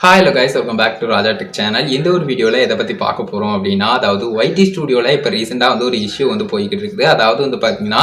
Hi hello guys, welcome back to Raja tech channel. இந்த ஒரு வீடியோவில் எதை பற்றி பார்க்க போகிறோம் அப்படின்னா, அதாவது ஒய்டி ஸ்டுடியோவில் இப்போ ரீசெண்டாக வந்து ஒரு இஷ்யூ வந்து போய்கிட்டு இருக்குது. அதாவது வந்து பார்த்தீங்கன்னா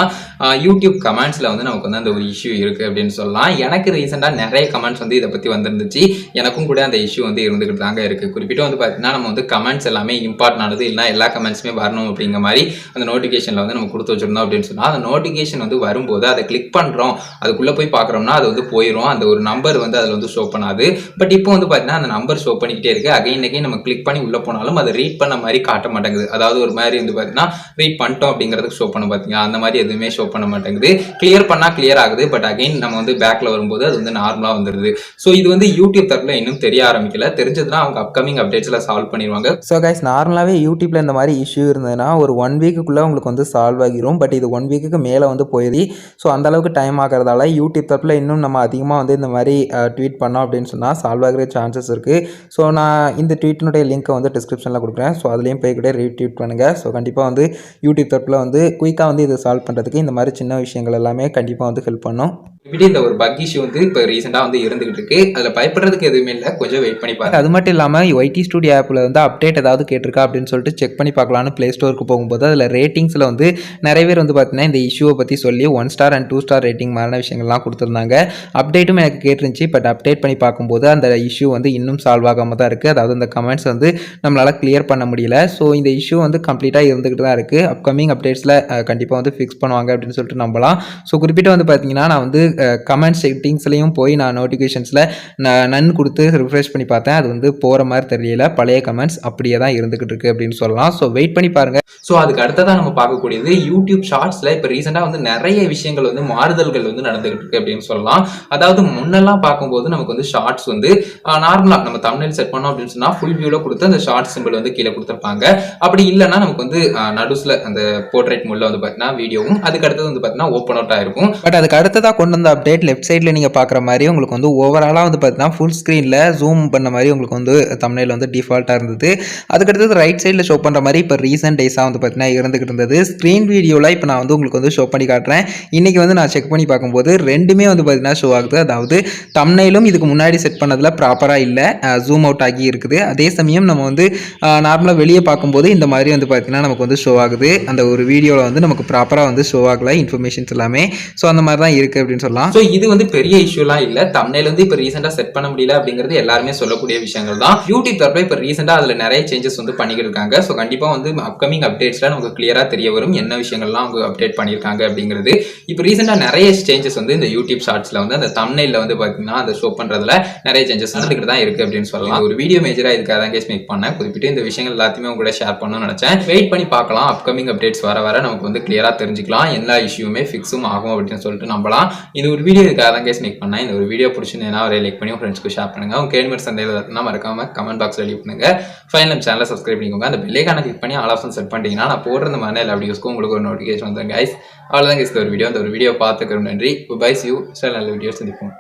யூடியூப் கமெண்ட்ஸில் வந்து நமக்கு வந்து அந்த ஒரு இஷ்யூ இருக்குது அப்படின்னு சொல்லலாம். எனக்கு ரீசெண்டாக நிறைய கமெண்ட்ஸ் வந்து இதை பற்றி வந்துருந்துச்சு. எனக்கும் கூட அந்த இஷ்யூ வந்து இருந்துகிட்டு தாங்க இருக்குது. குறிப்பிட்டு வந்து பார்த்தீங்கன்னா நம்ம வந்து கமெண்ட்ஸ் எல்லாமே இம்பார்ட்டன் ஆனது, இல்லைனா எல்லா கமெண்ட்ஸுமே வரணும் அப்படிங்கிற மாதிரி அந்த நோட்டிஃபிகேஷனில் வந்து நம்ம கொடுத்து வச்சிருந்தோம் அப்படின்னு சொன்னால், அந்த நோட்டிஃபிகேஷன் வந்து வரும்போது அதை கிளிக் பண்ணுறோம், அதுக்குள்ளே போய் பார்க்குறோம்னா அது வந்து போயிடும். அந்த ஒரு நம்பர் வந்து அதில் வந்து ஷோ பண்ணாது. பட் இப்போ வந்து அந்த நம்பர் ஷோ பண்ணிக்கிட்டே இருக்கு. அகைன் நம்ம கிளிக் பண்ணி உள்ள போனாலும் அதை ரீட் பண்ண மாதிரி காட்ட மாட்டேங்குது. அதாவது ஒரு மாதிரி வந்து பார்த்தீங்கன்னா ரீட் பண்ணிட்டோம் அப்படிங்கிறதுக்கு ஷோ பண்ண பார்த்தீங்க, அந்த மாதிரி எதுவுமே ஷோ பண்ண மாட்டேங்குது. கிளியர் பண்ணா கிளியர் ஆகுது, பட் அகைன் நம்ம வந்து பேக்ல வரும்போது அது வந்து நார்மலா வந்துருது. ஸோ இது வந்து யூடியூப் தரப்புல இன்னும் தெரிய ஆரம்பிக்கல. தெரிஞ்சதுன்னா அவங்க அப்கமிங் அப்டேட்ஸ்ல சால்வ் பண்ணிடுவாங்க. ஸோ கைஸ், நார்மலாகவே யூடியூப்ல இந்த மாதிரி இஷ்யூ இருந்ததுன்னா ஒரு 1 வீக்குள்ளே உங்களுக்கு வந்து சால்வ் ஆகிரும். பட் இது 1 வீக்குக்கு மேலே வந்து போயிடுது. ஸோ அந்த அளவுக்கு டைம் ஆகிறதால யூடியூப் தரப்புல இன்னும் நம்ம அதிகமாக வந்து இந்த மாதிரி ட்வீட் பண்ணோம் அப்படின்னு சொன்னால் சால்வ் ஆகிற சான்சஸ் இருக்குது. ஸோ நான் இந்த ட்வீட்டினுடைய லிங்க்கை வந்து டிஸ்கிரிப்ஷனில் கொடுக்குறேன். ஸோ அதுலேயும் போய் கூட ரீட்வீட் பண்ணுங்கள். ஸோ கண்டிப்பாக வந்து யூடியூப் தரப்பில் வந்து குயிக்காக வந்து இதை சால்வ் பண்ணுறதுக்கு இந்த மாதிரி சின்ன விஷயங்கள் எல்லாமே கண்டிப்பாக வந்து ஹெல்ப் பண்ணும். இப்படி இந்த ஒரு பக் இஷ்யூ வந்து இப்போ ரீசெண்டாக வந்து இருந்துகிட்டு இருக்கு. அதில் பயப்படுறதுக்கு எதுவுமே இல்லை, கொஞ்சம் வெயிட் பண்ணி பாருங்க. அது மட்டும் இல்லாமல் ஒய்டி ஸ்டுடியோ ஆப்பில் வந்து அப்டேட் ஏதாவது கேட்டிருக்கா அப்படின்னு சொல்லிட்டு செக் பண்ணி பார்க்கலான்னு ப்ளே ஸ்டோருக்கு போகும்போது அதில் ரேட்டிங்ஸில் வந்து நிறைய பேர் வந்து பார்த்தீங்கன்னா இந்த இஷ்யூவை பற்றி சொல்லி 1 ஸ்டார் அண்ட் 2 ஸ்டார் ரேட்டிங் மாதிரியான விஷயங்கள்லாம் கொடுத்துருந்தாங்க. அப்டேட்டும் எனக்கு கேட்டுருந்துச்சு. பட் அப்டேட் பண்ணி பார்க்கும்போது அந்த இஷ்யூ வந்து இன்னும் சால்வ் ஆகாமல் தான் இருக்குது. அதாவது அந்த கமெண்ட்ஸ் வந்து நம்மளால் கிளியர் பண்ண முடியல. ஸோ இந்த இஷ்யூ வந்து கம்ப்ளீட்டாக இருந்துகிட்டு தான் இருக்குது. அப்கமிங் அப்டேட்ஸில் கண்டிப்பாக வந்து ஃபிக்ஸ் பண்ணுவாங்க அப்படின்னு சொல்லிட்டு நம்பலாம். ஸோ குறிப்பிட்டு வந்து பார்த்தீங்கன்னா நான் வந்து கமெண்ட் செட்டிங்ஸ்லையும் போய் நான் நோட்டிஃபிகேஷன்ஸில் நன் கொடுத்து ரிஃப்ரெஷ் பண்ணி பார்த்தேன். அது வந்து போகிற மாதிரி தெரியல. பழைய கமெண்ட்ஸ் அப்படியே தான் இருந்துகிட்டு இருக்குது அப்படின்னு சொல்லலாம். ஸோ வெயிட் பண்ணி பாருங்கள். ஸோ அதுக்கு அடுத்ததான் நம்ம பார்க்கக்கூடியது யூடியூப் ஷார்ட்ஸில் இப்போ ரீசெண்டாக வந்து நிறைய விஷயங்கள் வந்து மாறுதல்கள் வந்து நடந்துகிட்டு இருக்கு அப்படின்னு சொல்லலாம். அதாவது முன்னெல்லாம் பார்க்கும்போது நமக்கு வந்து ஷார்ட்ஸ் வந்து நார்மலாக நம்ம தமிழில் செட் பண்ணோம் அப்படின்னு சொன்னால் ஃபுல் வியூவில் கொடுத்து அந்த ஷார்ட் சிம்பிள் வந்து கீழே கொடுத்துருப்பாங்க. அப்படி இல்லைன்னா நமக்கு வந்து நடுஸில் அந்த போர்ட்ரேட் மோடில் வந்து பார்த்தீங்கன்னா வீடியோவும், அதுக்கு அடுத்தது வந்து பார்த்தீங்கன்னா ஓப்பன் அவுட் ஆயிருக்கும். பட் அதுக்கு அடுத்ததாக கொண்டு வந்த அப்டேட் லெஃப்ட் சைடில் நீங்கள் பார்க்குற மாதிரி உங்களுக்கு வந்து ஓவராலாக வந்து பார்த்தீங்கன்னா ஃபுல் ஸ்க்ரீனில் ஜூம் பண்ண மாதிரி உங்களுக்கு வந்து தமிழில் வந்து டிஃபால்ட்டாக இருந்தது. அதுக்கடுத்தது ரைட் சைடில் ஷோ பண்ணுற மாதிரி இப்போ ரீசெண்ட் டேஸாக வந்து பார்த்தீங்கன்னா இருந்துகிட்டு இருந்தது. ஸ்க்ரீன் வீடியோவில் இப்போ நான் வந்து உங்களுக்கு வந்து ஷோ பண்ணி காட்டுறேன். இன்றைக்கி வந்து நான் செக் பண்ணி பார்க்கும்போது ரெண்டுமே வந்து பார்த்தீங்கன்னா ஷோ ஆகுது. அதாவது தம்ப்நெயிலும் இதுக்கு முன்னாடி செட் பண்ணதில் ப்ராப்பராக இல்லை, ஜூம் அவுட் ஆகி இருக்குது. அதே சமயம் நம்ம வந்து நார்மலாக வெளியே பார்க்கும்போது இந்த மாதிரி வந்து பார்த்தீங்கன்னா நமக்கு வந்து ஷோ ஆகுது. அந்த ஒரு வீடியோவில் வந்து நமக்கு ப்ராப்பராக வந்து ஷோ ஆகலை இன்ஃபர்மேஷன்ஸ் எல்லாமே. ஸோ அந்த மாதிரி தான் இருக்குது அப்படின்னு சொல்லலாம். ஸோ இது வந்து பெரிய இஷ்யூலாம் இல்லை. தம்ப்நெயில் வந்து இப்போ ரீசெண்டாக செட் பண்ண முடியல அப்படிங்கிறது எல்லாருமே சொல்லக்கூடிய விஷயங்கள் தான். யூடியூப் தரப்பில் இப்போ ரீசெண்டாக அதில் நிறைய சேஞ்சஸ் வந்து பண்ணிக்கிட்டு இருக்காங்க. ஸோ கண்டிப்பாக வந்து அப்கமிங் அப்டேட்ஸில் நமக்கு கிளியராக தெரிய வரும் என்ன விஷயங்கள்லாம் அவங்க அப்டேட் பண்ணியிருக்காங்க அப்படிங்கிறது. இப்போ ரீசெண்டாக நிறைய சேஞ்சஸ் வந்து இந்த யூடியூப் ஷார்ட்ஸில் வந்து அந்த தம்ப்நெயிலில் வந்து பார்த்தீங்கன்னா அந்த ஷோ பண்ணுறதுல நிறைய சேஞ்சஸ் வந்துட்டு தான் இருக்குது அப்படின்னு சொல்லலாம். ஒரு வீடியோ மேஜராக இதுக்காக தான் கேஸ் மேக் பண்ணேன். குறிப்பிட்டு இந்த விஷயங்கள் எல்லாத்தையுமே உங்க கூட ஷேர் பண்ணணும்னு நினச்சேன். வெயிட் பண்ணி பார்க்கலாம். அப்கமிங் அப்டேட்ஸ் வர வர நமக்கு வந்து கிளியராக தெரிஞ்சுக்கலாம் எல்லா இஷ்யூமே ஃபிக்ஸும் ஆகும் அப்படின்னு சொல்லிட்டு நம்பலாம். இது ஒரு வீடியோ இதுக்காக தான் கேஸ் மேக் பண்ணேன். இந்த ஒரு வீடியோ பிடிச்சிருந்தேன்னா ஒரு லைக் பண்ணி உங்கள் ஃப்ரெண்ட்ஸ்க்கு ஷேர் பண்ணுங்க. உங்க கேள்வி சந்தேகம்னா மறக்காம கமெண்ட் பாக்ஸ் ரெடி பண்ணுங்க. ஃபைனல் சேனலை சப்ஸ்கிரைப் பண்ணிக்கோங்க. அந்த பெல்லைக்கான கிளிக் பண்ணி ஆல் ஆப்ஷன் செட் பண்ணிட்டீங்கன்னா நான் போடுற இந்த மாதிரி எல்லா வீடியோஸ்க்கும் உங்களுக்கு ஒரு நோட்டிஃபிகேஷன் வந்துடும் கைஸ். அவ்வளோதான் கைஸ், ஒரு வீடியோ பார்த்துக்கிறோம். நன்றி. By you. நல்ல வீடியோ சந்திப்போம்.